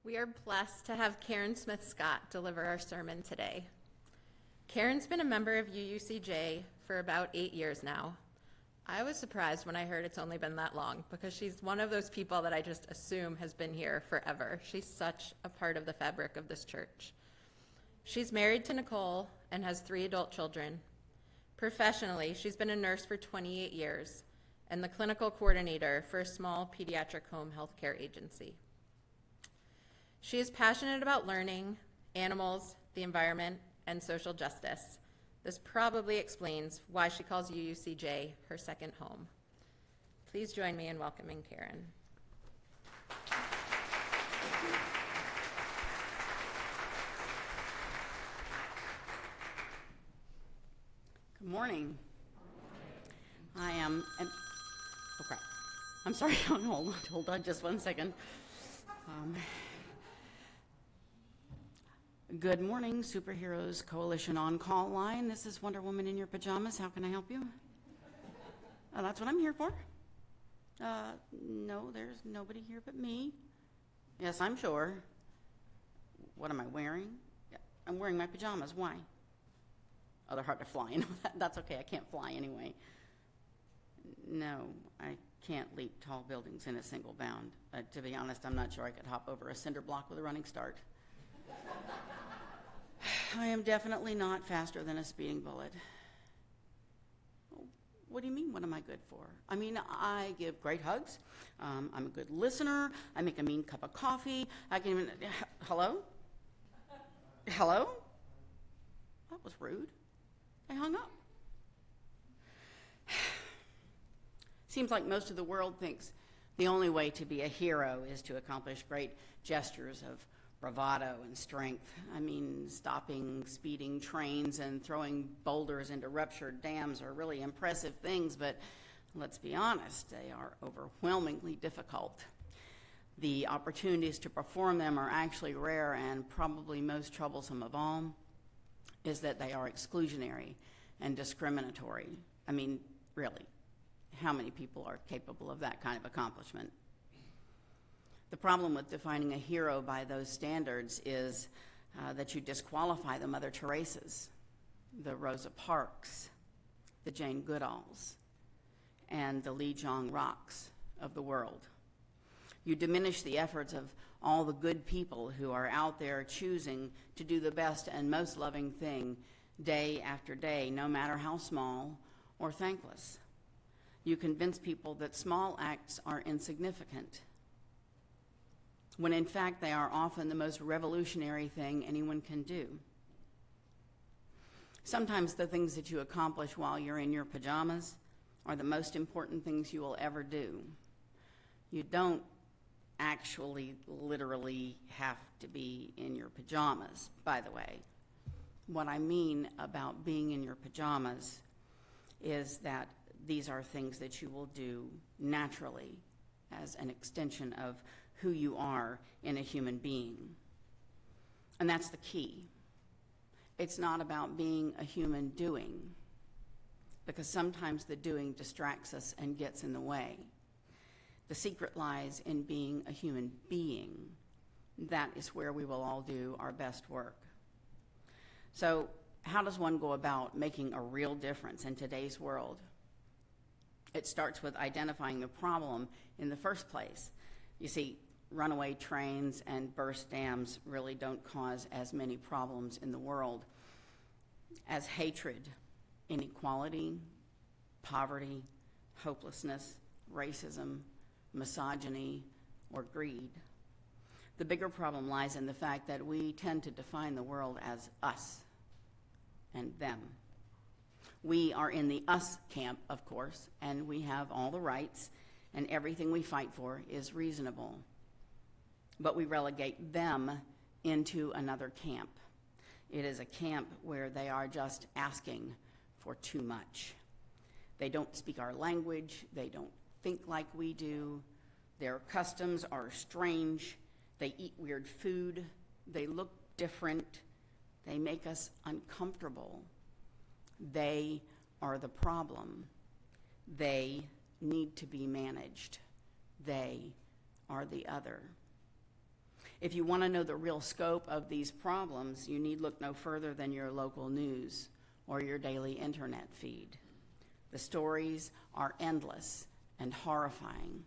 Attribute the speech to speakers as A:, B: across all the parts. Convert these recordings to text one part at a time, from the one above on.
A: We are blessed to have Karen Smith-Scott deliver our sermon today. Karen's been a member of UUCJ for about 8 years now. I was surprised when I heard it's only been that long because she's one of those people that I just assume has been here forever. She's such a part of the fabric of this church. She's married to Nicole and has 3 adult children. Professionally, she's been a nurse for 28 years and the clinical coordinator for a small pediatric home health care agency. She is passionate about learning, animals, the environment, and social justice. This probably explains why she calls UUCJ her second home. Please join me in welcoming Karen.
B: Good morning. I am, oh crap, I'm sorry, hold on just one second. Good morning, Superheroes Coalition on-call line. This is Wonder Woman in your pajamas. How can I help you? That's what I'm here for. No, there's nobody here but me. Yes, I'm sure. What am I wearing? Yeah, I'm wearing my pajamas. Why? Oh, they're hard to fly in. That's okay, I can't fly anyway. No, I can't leap tall buildings in a single bound. To be honest, I'm not sure I could hop over a cinder block with a running start. I am definitely not faster than a speeding bullet. What do you mean, what am I good for? I mean, I give great hugs. I'm a good listener. I make a mean cup of coffee. I can even, hello? Hello? That was rude. I hung up. Seems like most of the world thinks the only way to be a hero is to accomplish great gestures of bravado and strength. I mean, stopping speeding trains and throwing boulders into ruptured dams are really impressive things, but let's be honest, they are overwhelmingly difficult. The opportunities to perform them are actually rare, and probably most troublesome of all is that they are exclusionary and discriminatory. I mean, really, how many people are capable of that kind of accomplishment? The problem with defining a hero by those standards is that you disqualify the Mother Teresas, the Rosa Parks, the Jane Goodalls, and the Lee Jong Rocks of the world. You diminish the efforts of all the good people who are out there choosing to do the best and most loving thing day after day, no matter how small or thankless. You convince people that small acts are insignificant, when in fact they are often the most revolutionary thing anyone can do. Sometimes the things that you accomplish while you're in your pajamas are the most important things you will ever do. You don't actually literally have to be in your pajamas, by the way. What I mean about being in your pajamas is that these are things that you will do naturally as an extension of who you are in a human being. And that's the key. It's not about being a human doing, because sometimes the doing distracts us and gets in the way. The secret lies in being a human being. That is where we will all do our best work. So, how does one go about making a real difference in today's world? It starts with identifying the problem in the first place. You see, runaway trains and burst dams really don't cause as many problems in the world as hatred, inequality, poverty, hopelessness, racism, misogyny, or greed. The bigger problem lies in the fact that we tend to define the world as us and them. We are in the us camp, of course, and we have all the rights, and everything we fight for is reasonable. But we relegate them into another camp. It is a camp where they are just asking for too much. They don't speak our language, they don't think like we do, their customs are strange, they eat weird food, they look different, they make us uncomfortable. They are the problem. They need to be managed. They are the other. If you want to know the real scope of these problems, you need look no further than your local news or your daily internet feed. The stories are endless and horrifying.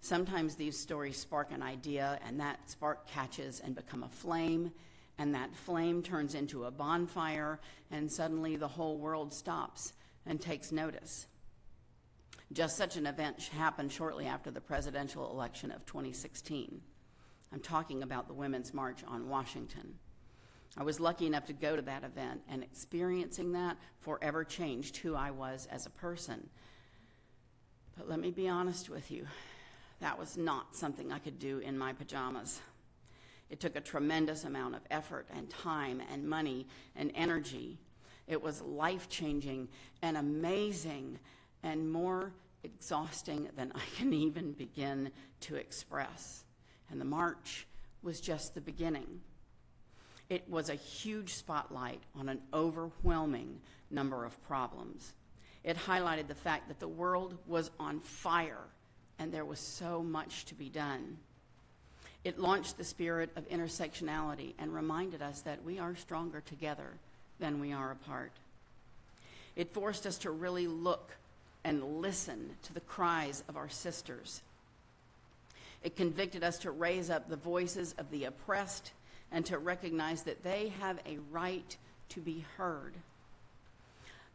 B: Sometimes these stories spark an idea, and that spark catches and becomes a flame, and that flame turns into a bonfire, and suddenly the whole world stops and takes notice. Just such an event happened shortly after the presidential election of 2016. I'm talking about the Women's March on Washington. I was lucky enough to go to that event, and experiencing that forever changed who I was as a person. But let me be honest with you, that was not something I could do in my pajamas. It took a tremendous amount of effort and time and money and energy. It was life-changing and amazing and more exhausting than I can even begin to express. And the march was just the beginning. It was a huge spotlight on an overwhelming number of problems. It highlighted the fact that the world was on fire and there was so much to be done. It launched the spirit of intersectionality and reminded us that we are stronger together than we are apart. It forced us to really look and listen to the cries of our sisters. It convicted us to raise up the voices of the oppressed and to recognize that they have a right to be heard.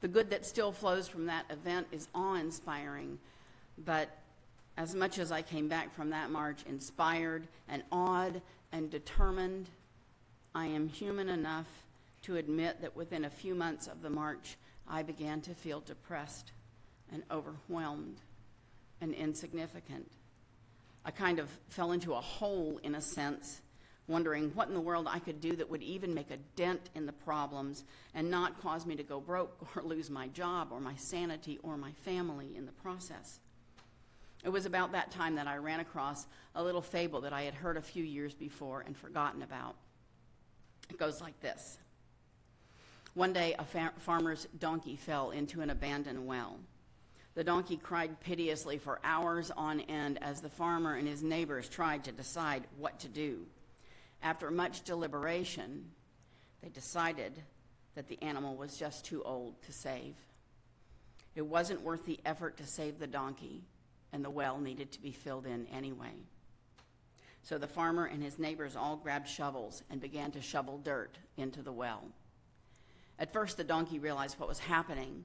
B: The good that still flows from that event is awe-inspiring, but as much as I came back from that march inspired and awed and determined, I am human enough to admit that within a few months of the march, I began to feel depressed and overwhelmed and insignificant. I kind of fell into a hole, in a sense, wondering what in the world I could do that would even make a dent in the problems and not cause me to go broke or lose my job or my sanity or my family in the process. It was about that time that I ran across a little fable that I had heard a few years before and forgotten about. It goes like this. One day, a farmer's donkey fell into an abandoned well. The donkey cried piteously for hours on end as the farmer and his neighbors tried to decide what to do. After much deliberation, they decided that the animal was just too old to save. It wasn't worth the effort to save the donkey, and the well needed to be filled in anyway. So the farmer and his neighbors all grabbed shovels and began to shovel dirt into the well. At first, the donkey realized what was happening,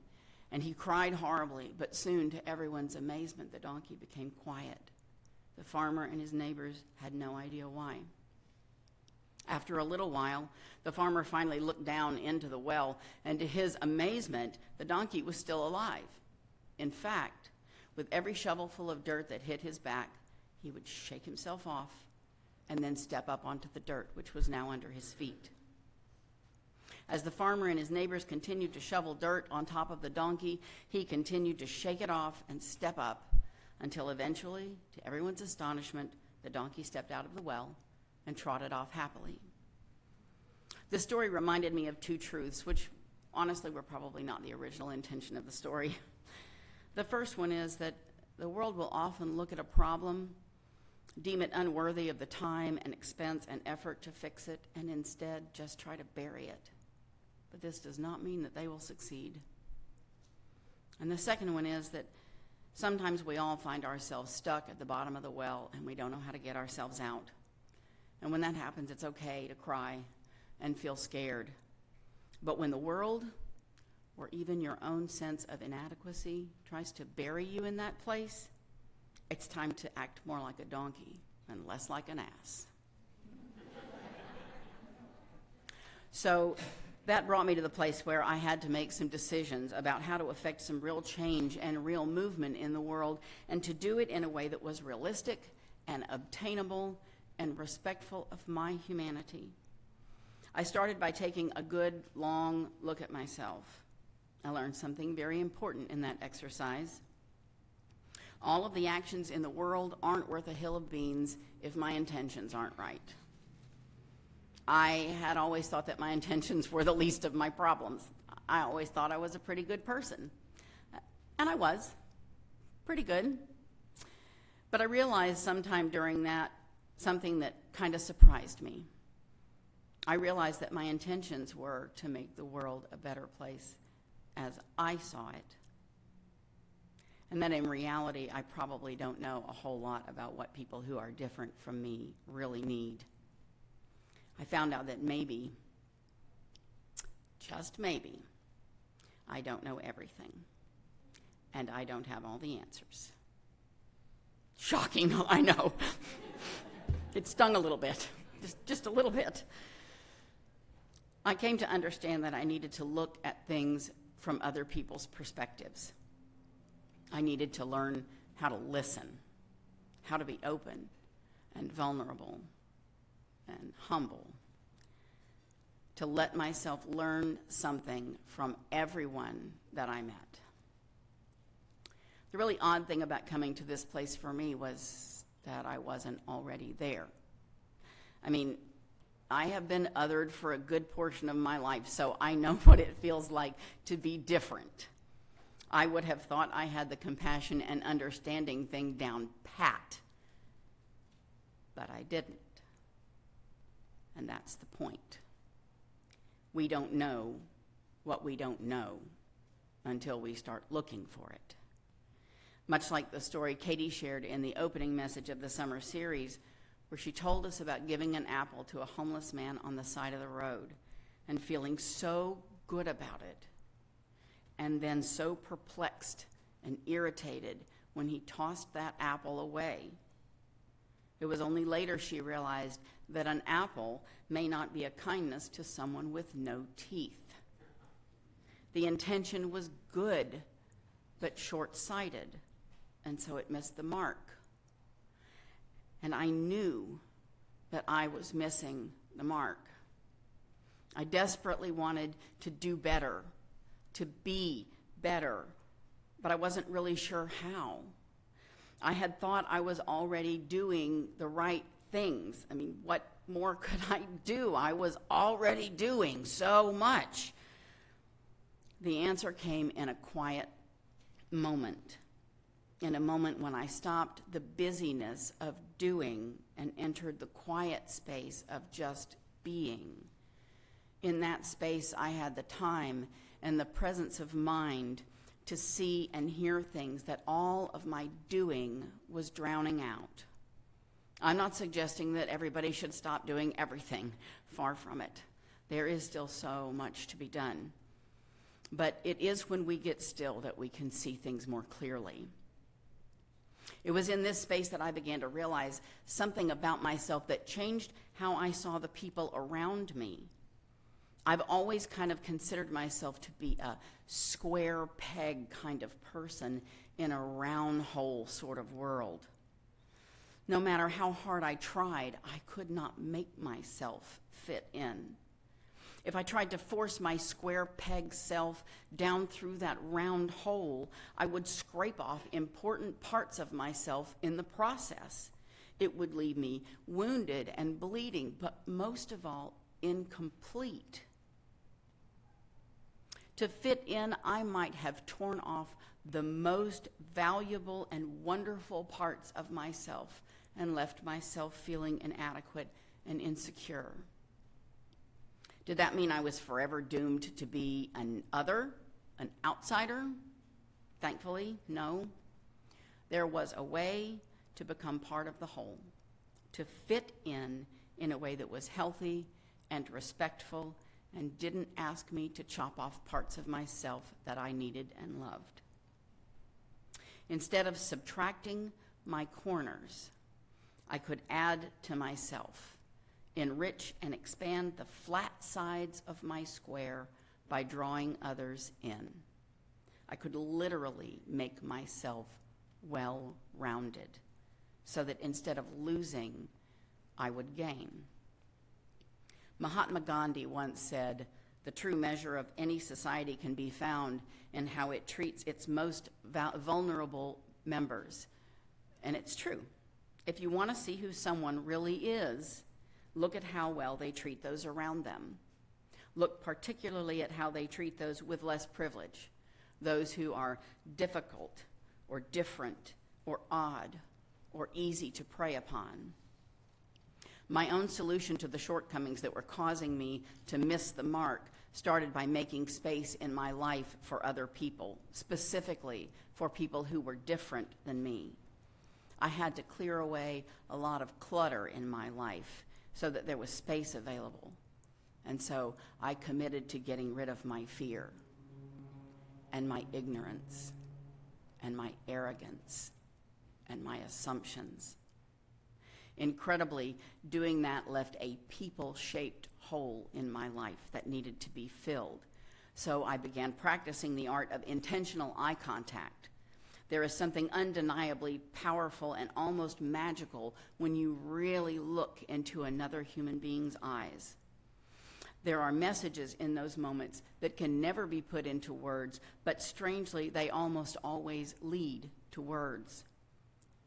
B: and he cried horribly, but soon, to everyone's amazement, the donkey became quiet. The farmer and his neighbors had no idea why. After a little while, the farmer finally looked down into the well, and to his amazement, the donkey was still alive. In fact, with every shovelful of dirt that hit his back, he would shake himself off and then step up onto the dirt, which was now under his feet. As the farmer and his neighbors continued to shovel dirt on top of the donkey, he continued to shake it off and step up until eventually, to everyone's astonishment, the donkey stepped out of the well and trotted off happily. This story reminded me of two truths, which honestly were probably not the original intention of the story. The first one is that the world will often look at a problem, deem it unworthy of the time and expense and effort to fix it, and instead just try to bury it. But this does not mean that they will succeed. And the second one is that sometimes we all find ourselves stuck at the bottom of the well and we don't know how to get ourselves out. And when that happens, it's okay to cry and feel scared. But when the world, or even your own sense of inadequacy, tries to bury you in that place, it's time to act more like a donkey and less like an ass. So that brought me to the place where I had to make some decisions about how to affect some real change and real movement in the world, and to do it in a way that was realistic and obtainable and respectful of my humanity. I started by taking a good, long look at myself. I learned something very important in that exercise. All of the actions in the world aren't worth a hill of beans if my intentions aren't right. I had always thought that my intentions were the least of my problems. I always thought I was a pretty good person. And I was. Pretty good. But I realized sometime during that something that kind of surprised me. I realized that my intentions were to make the world a better place as I saw it, and that in reality, I probably don't know a whole lot about what people who are different from me really need. I found out that maybe, just maybe, I don't know everything, and I don't have all the answers. Shocking, I know. It stung a little bit, just a little bit. I came to understand that I needed to look at things from other people's perspectives. I needed to learn how to listen, how to be open and vulnerable and humble, to let myself learn something from everyone that I met. The really odd thing about coming to this place for me was that I wasn't already there. I mean, I have been othered for a good portion of my life, so I know what it feels like to be different. I would have thought I had the compassion and understanding thing down pat, but I didn't. And that's the point. We don't know what we don't know until we start looking for it. Much like the story Katie shared in the opening message of the summer series, where she told us about giving an apple to a homeless man on the side of the road and feeling so good about it, and then so perplexed and irritated when he tossed that apple away. It was only later she realized that an apple may not be a kindness to someone with no teeth. The intention was good, but short-sighted, and so it missed the mark. And I knew that I was missing the mark. I desperately wanted to do better, to be better, but I wasn't really sure how. I had thought I was already doing the right things. I mean, what more could I do? I was already doing so much. The answer came in a quiet moment, in a moment when I stopped the busyness of doing and entered the quiet space of just being. In that space, I had the time and the presence of mind to see and hear things that all of my doing was drowning out. I'm not suggesting that everybody should stop doing everything. Far from it. There is still so much to be done. But it is when we get still that we can see things more clearly. It was in this space that I began to realize something about myself that changed how I saw the people around me. I've always kind of considered myself to be a square peg kind of person in a round hole sort of world. No matter how hard I tried, I could not make myself fit in. If I tried to force my square peg self down through that round hole, I would scrape off important parts of myself in the process. It would leave me wounded and bleeding, but most of all, incomplete. To fit in, I might have torn off the most valuable and wonderful parts of myself and left myself feeling inadequate and insecure. Did that mean I was forever doomed to be an other, an outsider? Thankfully, no. There was a way to become part of the whole, to fit in a way that was healthy and respectful and didn't ask me to chop off parts of myself that I needed and loved. Instead of subtracting my corners, I could add to myself, enrich and expand the flat sides of my square by drawing others in. I could literally make myself well-rounded so that instead of losing, I would gain. Mahatma Gandhi once said, "The true measure of any society can be found in how it treats its most vulnerable members." And it's true. If you want to see who someone really is, look at how well they treat those around them. Look particularly at how they treat those with less privilege, those who are difficult or different or odd or easy to prey upon. My own solution to the shortcomings that were causing me to miss the mark started by making space in my life for other people, specifically for people who were different than me. I had to clear away a lot of clutter in my life so that there was space available. And so I committed to getting rid of my fear and my ignorance and my arrogance and my assumptions. Incredibly, doing that left a people-shaped hole in my life that needed to be filled. So I began practicing the art of intentional eye contact. There is something undeniably powerful and almost magical when you really look into another human being's eyes. There are messages in those moments that can never be put into words, but strangely, they almost always lead to words.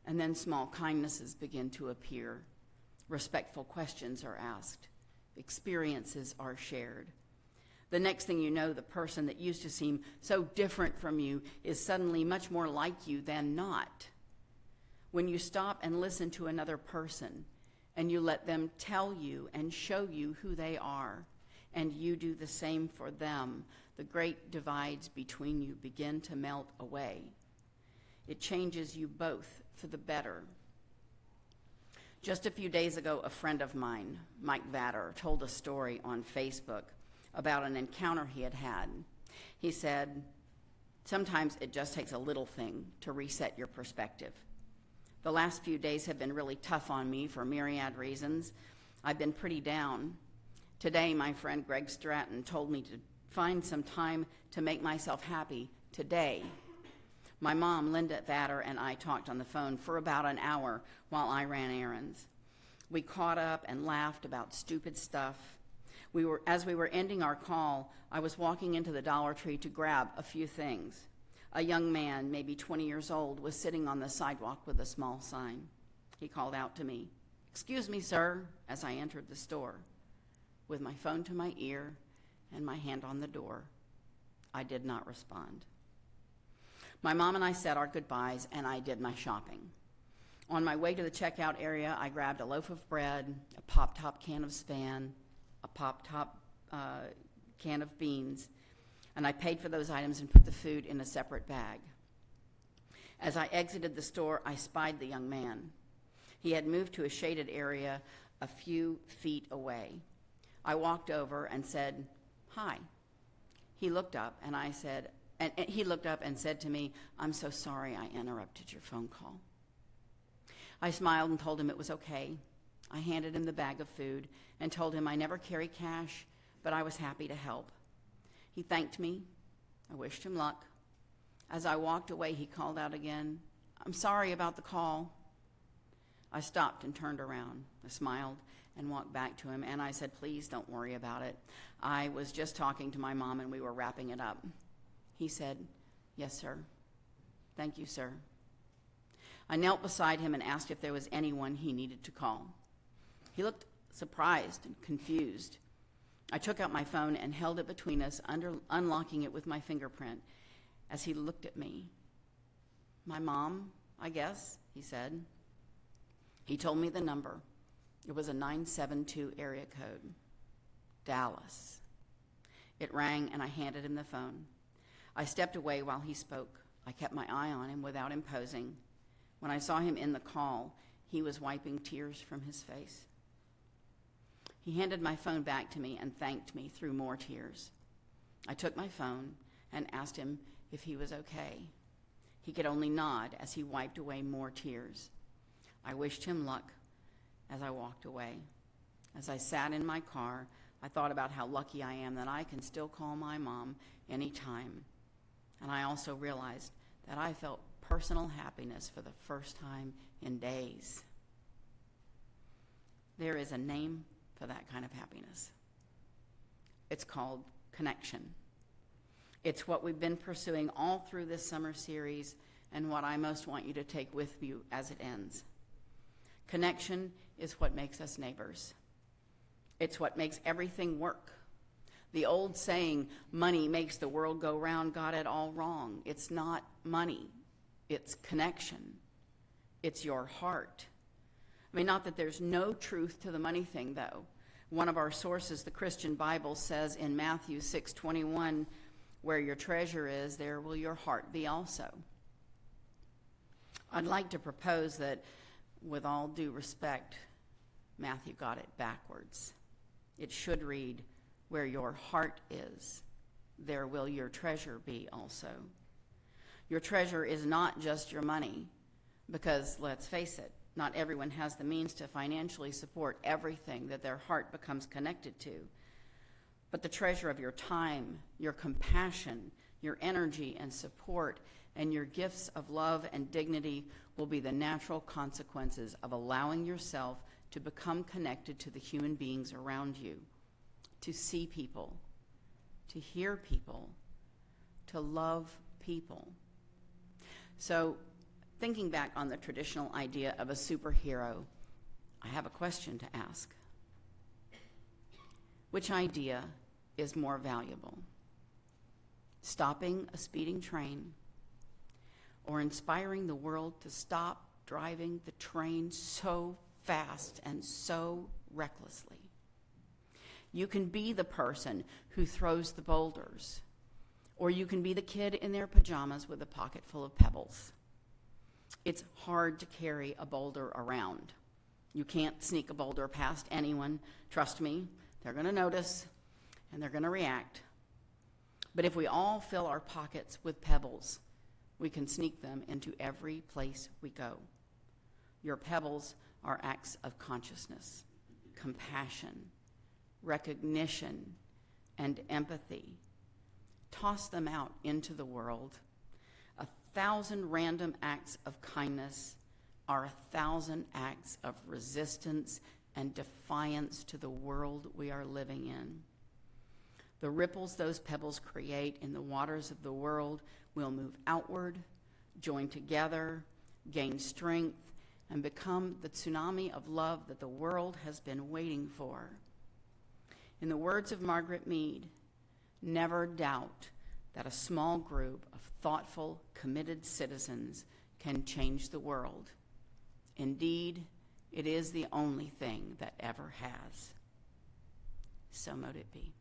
B: And then small kindnesses begin to appear. Respectful questions are asked. Experiences are shared. The next thing you know, the person that used to seem so different from you is suddenly much more like you than not. When you stop and listen to another person and you let them tell you and show you who they are, and you do the same for them, the great divides between you begin to melt away. It changes you both for the better. Just a few days ago, a friend of mine, Mike Vatter, told a story on Facebook about an encounter he had had. He said, sometimes it just takes a little thing to reset your perspective. The last few days have been really tough on me for myriad reasons. I've been pretty down. Today, my friend Greg Stratton told me to find some time to make myself happy today. My mom, Linda Vatter, and I talked on the phone for about an hour while I ran errands. We caught up and laughed about stupid stuff. As we were ending our call, I was walking into the Dollar Tree to grab a few things. A young man, maybe 20 years old, was sitting on the sidewalk with a small sign. He called out to me, "Excuse me, sir," as I entered the store. With my phone to my ear and my hand on the door, I did not respond. My mom and I said our goodbyes, and I did my shopping. On my way to the checkout area, I grabbed a loaf of bread, a Pop-Top can of Spam, a Pop-Top can of beans, and I paid for those items and put the food in a separate bag. As I exited the store, I spied the young man. He had moved to a shaded area a few feet away. I walked over and said, "Hi." He looked up and he looked up and said to me, "I'm so sorry I interrupted your phone call." I smiled and told him it was okay. I handed him the bag of food and told him I never carry cash, but I was happy to help. He thanked me. I wished him luck. As I walked away, he called out again, "I'm sorry about the call." I stopped and turned around. I smiled and walked back to him, and I said, "Please don't worry about it. I was just talking to my mom, and we were wrapping it up." He said, "Yes, sir. Thank you, sir." I knelt beside him and asked if there was anyone he needed to call. He looked surprised and confused. I took out my phone and held it between us, unlocking it with my fingerprint as he looked at me. "My mom, I guess," he said. He told me the number. It was a 972 area code. Dallas. It rang, and I handed him the phone. I stepped away while he spoke. I kept my eye on him without imposing. When I saw him in the call, he was wiping tears from his face. He handed my phone back to me and thanked me through more tears. I took my phone and asked him if he was okay. He could only nod as he wiped away more tears. I wished him luck as I walked away. As I sat in my car, I thought about how lucky I am that I can still call my mom anytime. And I also realized that I felt personal happiness for the first time in days. There is a name for that kind of happiness. It's called connection. It's what we've been pursuing all through this summer series and what I most want you to take with you as it ends. Connection is what makes us neighbors. It's what makes everything work. The old saying, "Money makes the world go round," got it all wrong. It's not money. It's connection. It's your heart. I mean, not that there's no truth to the money thing, though. One of our sources, the Christian Bible, says in Matthew 6:21, where your treasure is, there will your heart be also. I'd like to propose that, with all due respect, Matthew got it backwards. It should read, where your heart is, there will your treasure be also. Your treasure is not just your money, because let's face it, not everyone has the means to financially support everything that their heart becomes connected to. But the treasure of your time, your compassion, your energy and support, and your gifts of love and dignity will be the natural consequences of allowing yourself to become connected to the human beings around you, to see people, to hear people, to love people. So, thinking back on the traditional idea of a superhero, I have a question to ask. Which idea is more valuable? Stopping a speeding train, or inspiring the world to stop driving the train so fast and so recklessly? You can be the person who throws the boulders, or you can be the kid in their pajamas with a pocket full of pebbles. It's hard to carry a boulder around. You can't sneak a boulder past anyone. Trust me, they're going to notice and they're going to react. But if we all fill our pockets with pebbles, we can sneak them into every place we go. Your pebbles are acts of consciousness, compassion, recognition, and empathy. Toss them out into the world. 1,000 random acts of kindness are 1,000 acts of resistance and defiance to the world we are living in. The ripples those pebbles create in the waters of the world will move outward, join together, gain strength, and become the tsunami of love that the world has been waiting for. In the words of Margaret Mead, never doubt that a small group of thoughtful, committed citizens can change the world. Indeed, it is the only thing that ever has. So mote it be.